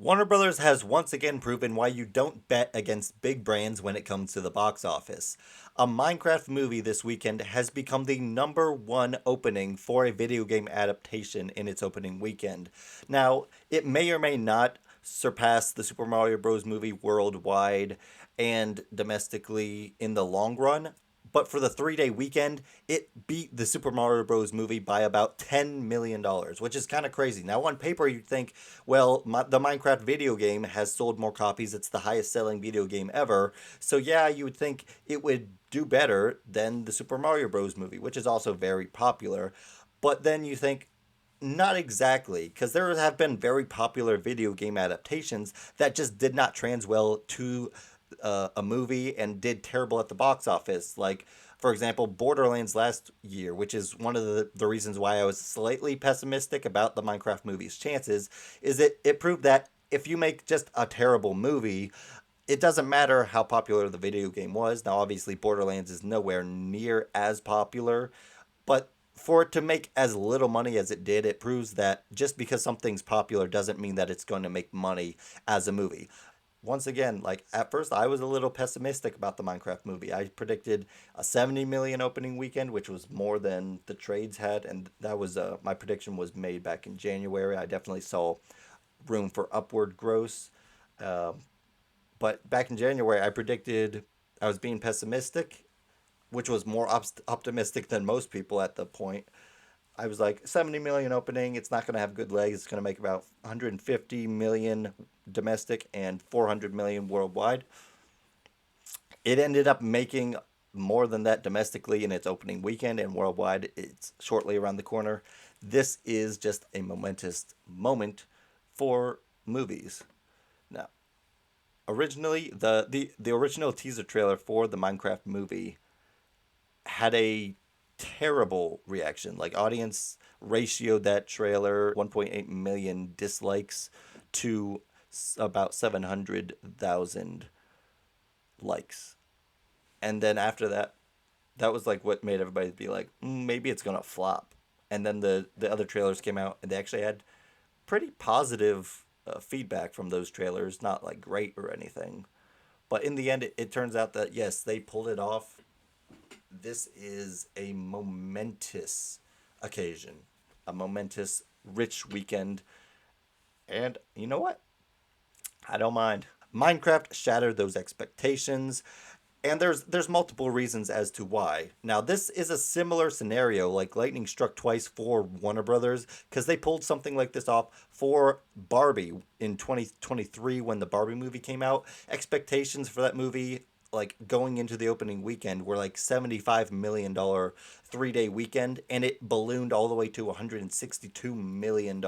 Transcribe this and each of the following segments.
Warner Brothers has once again proven why you don't bet against big brands when it comes to the box office. A Minecraft movie this weekend has become the number one opening for a video game adaptation in its opening weekend. Now, it may or may not surpass the Super Mario Bros. Movie worldwide and domestically in the long run, but for the 3 day weekend, it beat the Super Mario Bros. Movie by about $10 million, which is kind of crazy. Now, on paper, you'd think, well, the Minecraft video game has sold more copies. It's the highest selling video game ever. So, yeah, you would think it would do better than the Super Mario Bros. Movie, which is also very popular. But then you think, not exactly, because there have been very popular video game adaptations that just did not trans well to a movie and did terrible at the box office. Like, for example, Borderlands last year, which is one of the reasons why I was slightly pessimistic about the Minecraft movie's chances, is that it proved that if you make just a terrible movie, it doesn't matter how popular the video game was. Now, obviously, Borderlands is nowhere near as popular, but for it to make as little money as it did, it proves that just because something's popular doesn't mean that it's going to make money as a movie. Once again, like at first, I was a little pessimistic about the Minecraft movie. I predicted a 70 million opening weekend, which was more than the trades had, and that was my prediction was made back in January. I definitely saw room for upward gross. Um, but back in January, I predicted I was being pessimistic, which was more optimistic than most people at the point. I was like 70 million opening. It's not going to have good legs. It's going to make about 150 million domestic and 400 million worldwide. It ended up making more than that domestically in its opening weekend, and worldwide it's shortly around the corner. This is just a momentous moment for movies. Now, originally the original teaser trailer for the Minecraft movie had a terrible reaction. Like audience ratioed that trailer 1.8 million dislikes to about 700,000 likes. And then after that, that was like what made everybody be like, maybe it's gonna flop. And then the other trailers came out, and they actually had pretty positive feedback from those trailers. Not like great or anything, but in the end, it turns out that yes, they pulled it off. This is a momentous occasion, a momentous, rich weekend. And you know what? I don't mind. Minecraft shattered those expectations, and there's multiple reasons as to why. Now, this is a similar scenario like lightning struck twice for Warner Brothers because they pulled something like this off for Barbie in 2023 when the Barbie movie came out. Expectations for that movie like going into the opening weekend were like $75 million 3 day weekend, and it ballooned all the way to $162 million.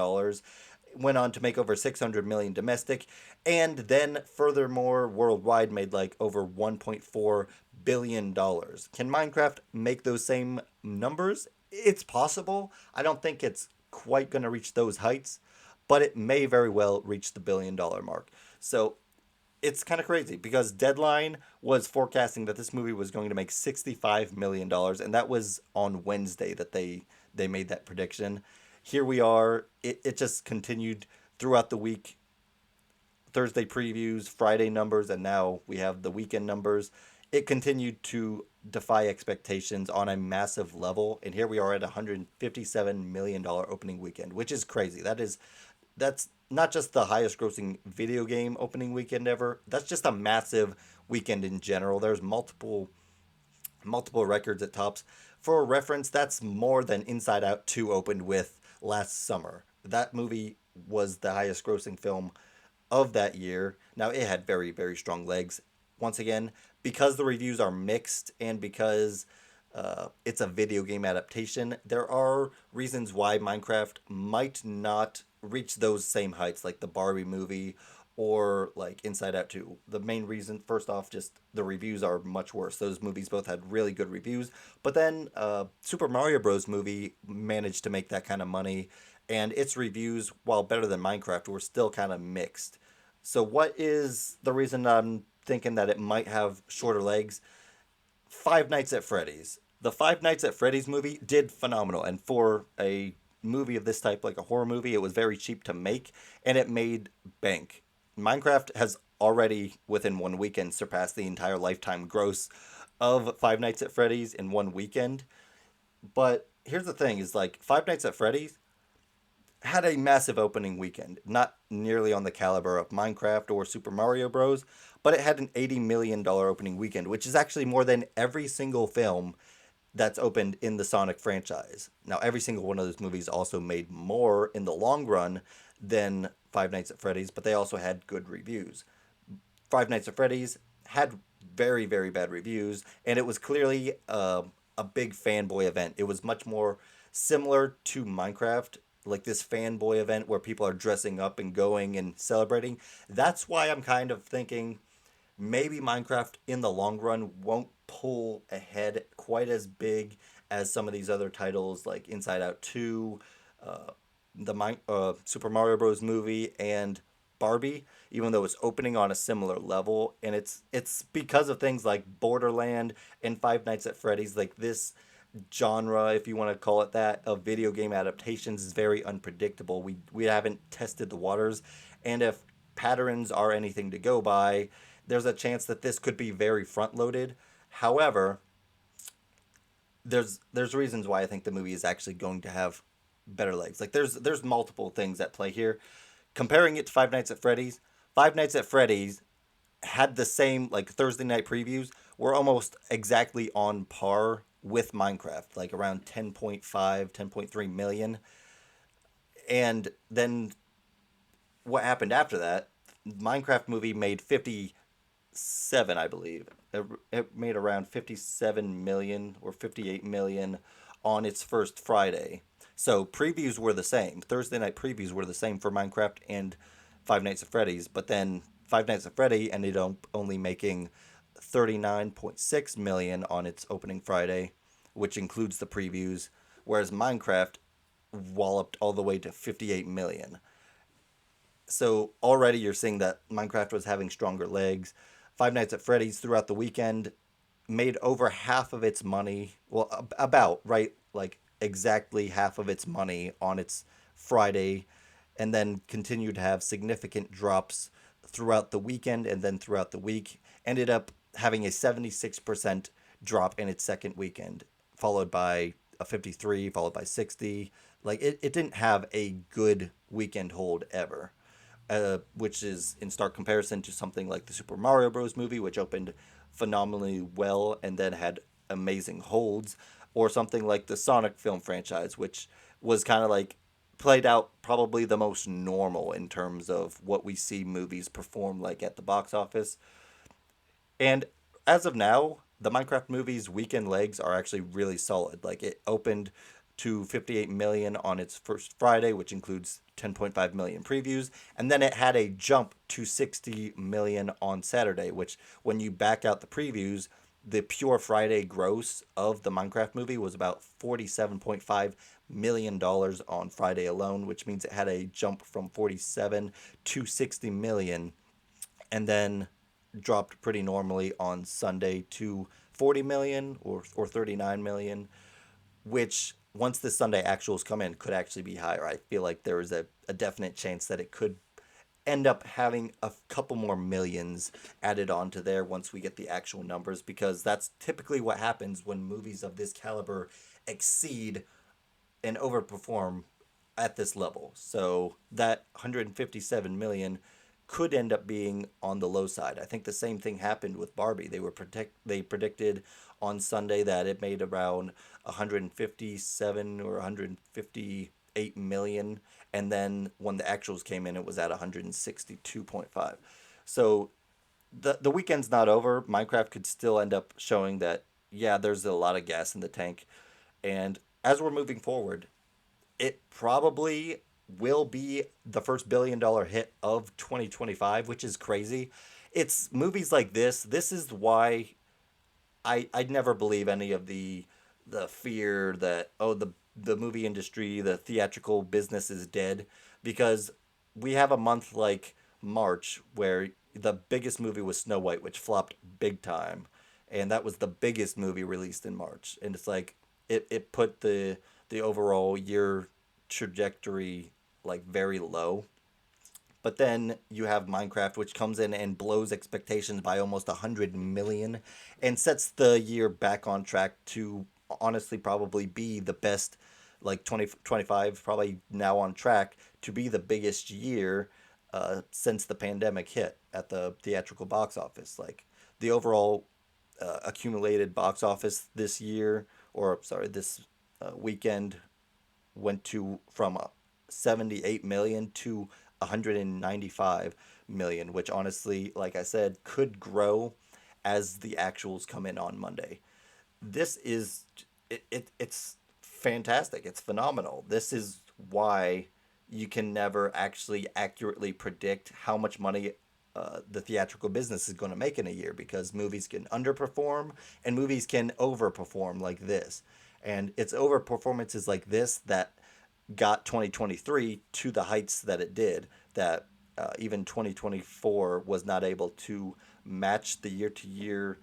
Went on to make over 600 million domestic, and then furthermore worldwide made like over 1.4 billion dollars. Can Minecraft make those same numbers? It's possible. I don't think it's quite going to reach those heights, but it may very well reach the $1 billion mark. So it's kind of crazy because Deadline was forecasting that this movie was going to make $65 million, and that was on Wednesday that they made that prediction. Here we are. It just continued throughout the week. Thursday previews, Friday numbers, and now we have the weekend numbers. It continued to defy expectations on a massive level, and here we are at $157 million opening weekend, which is crazy. That's not just the highest grossing video game opening weekend ever. That's just a massive weekend in general. There's multiple records at tops. For reference, that's more than Inside Out 2 opened with last summer. That movie was the highest grossing film of that year. Now, it had very, very strong legs. Once again, because the reviews are mixed and because it's a video game adaptation, there are reasons why Minecraft might not reach those same heights like the Barbie movie or like Inside Out 2. The main reason, first off, just the reviews are much worse. Those movies both had really good reviews, but then Super Mario Bros. Movie managed to make that kind of money, and its reviews, while better than Minecraft, were still kind of mixed. So, what is the reason I'm thinking that it might have shorter legs? Five Nights at Freddy's. The Five Nights at Freddy's movie did phenomenal, and for a movie of this type, like a horror movie, it was very cheap to make, and it made bank. Minecraft has already, within one weekend, surpassed the entire lifetime gross of Five Nights at Freddy's in one weekend. But here's the thing: is like Five Nights at Freddy's had a massive opening weekend, not nearly on the caliber of Minecraft or Super Mario Bros., but it had an $80 million opening weekend, which is actually more than every single film that's opened in the Sonic franchise. Now, every single one of those movies also made more in the long run than Five Nights at Freddy's, but they also had good reviews. Five Nights at Freddy's had very, very bad reviews, and it was clearly a big fanboy event. It was much more similar to Minecraft, like this fanboy event where people are dressing up and going and celebrating. That's why I'm kind of thinking maybe Minecraft in the long run won't pull ahead quite as big as some of these other titles like Inside Out 2, uh, Super Mario Bros. Movie, and Barbie, even though it's opening on a similar level. And it's because of things like Borderland and Five Nights at Freddy's, like this genre, if you want to call it that, of video game adaptations is very unpredictable. We haven't tested the waters, and if patterns are anything to go by, there's a chance that this could be very front loaded. However, there's reasons why I think the movie is actually going to have better legs. Like there's multiple things at play here. Comparing it to Five Nights at Freddy's, Five Nights at Freddy's had the same like Thursday night previews were almost exactly on par with Minecraft, like around 10.5, 10.3 million. And then what happened after that? Minecraft movie made 57, I believe. It made around 57 million or 58 million on its first Friday. So previews were the same. Thursday night previews were the same for Minecraft and Five Nights at Freddy's, but then Five Nights at Freddy ended up only making 39.6 million on its opening Friday, which includes the previews, whereas Minecraft walloped all the way to 58 million. So already you're seeing that Minecraft was having stronger legs. Five Nights at Freddy's throughout the weekend made over half of its money, well, about, right? Like exactly half of its money on its Friday, and then continued to have significant drops throughout the weekend and then throughout the week. Ended up having a 76% drop in its second weekend, followed by a 53, followed by 60. Like it didn't have a good weekend hold ever, which is in stark comparison to something like the Super Mario Bros. Movie, which opened phenomenally well and then had amazing holds, or something like the Sonic film franchise, which was kind of like played out probably the most normal in terms of what we see movies perform like at the box office. And as of now, the Minecraft movie's weekend legs are actually really solid. Like it opened to 58 million on its first Friday, which includes 10.5 million previews, and then it had a jump to 60 million on Saturday, which when you back out the previews, the pure Friday gross of the Minecraft movie was about $47.5 million on Friday alone, which means it had a jump from 47 to 60 million, and then dropped pretty normally on Sunday to 40 million or 39 million, which once the Sunday actuals come in could actually be higher. I feel like there is a definite chance that it could end up having a couple more millions added onto there once we get the actual numbers, because that's typically what happens when movies of this caliber exceed and overperform at this level. So that 157 million could end up being on the low side. I think the same thing happened with Barbie. They predicted on Sunday that it made around 157 or 158 million, and then when the actuals came in it was at 162.5. So the weekend's not over. Minecraft could still end up showing that yeah, there's a lot of gas in the tank. And as we're moving forward, it probably will be the first $1 billion hit of 2025, which is crazy. It's movies like this. This is why I'd never believe any of the fear that oh the movie industry, the theatrical business is dead, because we have a month like March where the biggest movie was Snow White, which flopped big time, and that was the biggest movie released in March, and it's like it put the overall year trajectory like very low. But then you have Minecraft, which comes in and blows expectations by almost 100 million and sets the year back on track to honestly probably be the best, like 2025, probably now on track to be the biggest year since the pandemic hit at the theatrical box office. Like the overall accumulated box office this year, or sorry, this weekend went to from 78 million to 195 million, which honestly, like I said, could grow as the actuals come in on Monday. This is it's fantastic. It's phenomenal. This is why you can never actually accurately predict how much money the theatrical business is going to make in a year, because movies can underperform and movies can overperform like this. And it's over performances like this that got 2023 to the heights that it did, that even 2024 was not able to match the year to year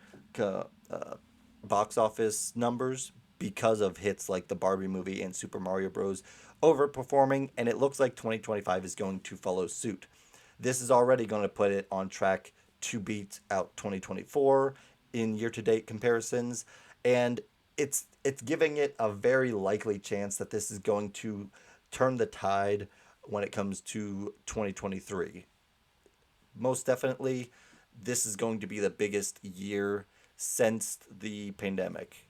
box office numbers because of hits like the Barbie movie and Super Mario Bros. Overperforming, and it looks like 2025 is going to follow suit. This is already going to put it on track to beat out 2024 in year to date comparisons, and it's giving it a very likely chance that this is going to turn the tide when it comes to 2023. Most definitely, this is going to be the biggest year since the pandemic.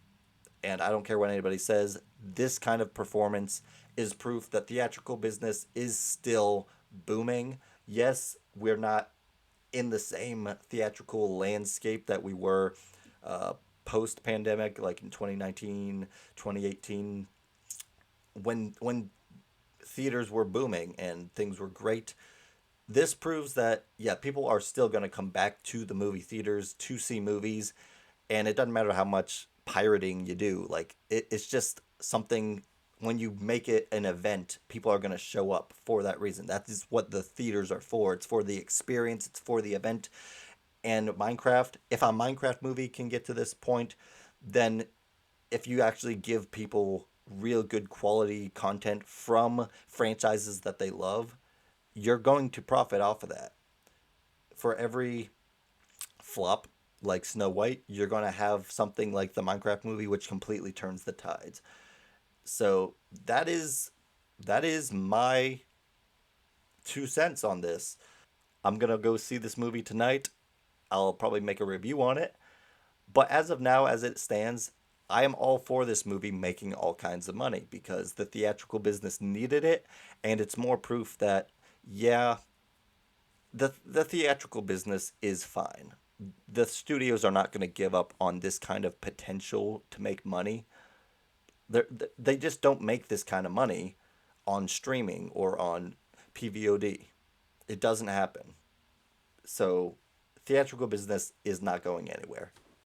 And I don't care what anybody says, this kind of performance is proof that theatrical business is still booming. Yes, we're not in the same theatrical landscape that we were post pandemic, like in 2019, 2018, when theaters were booming and things were great. This proves that, yeah, people are still going to come back to the movie theaters to see movies, and it doesn't matter how much pirating you do. Like it's just something, when you make it an event, people are going to show up for that reason. That is what the theaters are for. It's for the experience, it's for the event. And Minecraft, if a Minecraft movie can get to this point, then if you actually give people real good quality content from franchises that they love, you're going to profit off of that. For every flop like Snow White, you're going to have something like the Minecraft movie, which completely turns the tides. So that is my 2 cents on this. I'm going to go see this movie tonight. I'll probably make a review on it. But as of now, as it stands, I am all for this movie making all kinds of money because the theatrical business needed it, and it's more proof that, yeah, the theatrical business is fine. The studios are not going to give up on this kind of potential to make money. They just don't make this kind of money on streaming or on PVOD. It doesn't happen. So theatrical business is not going anywhere.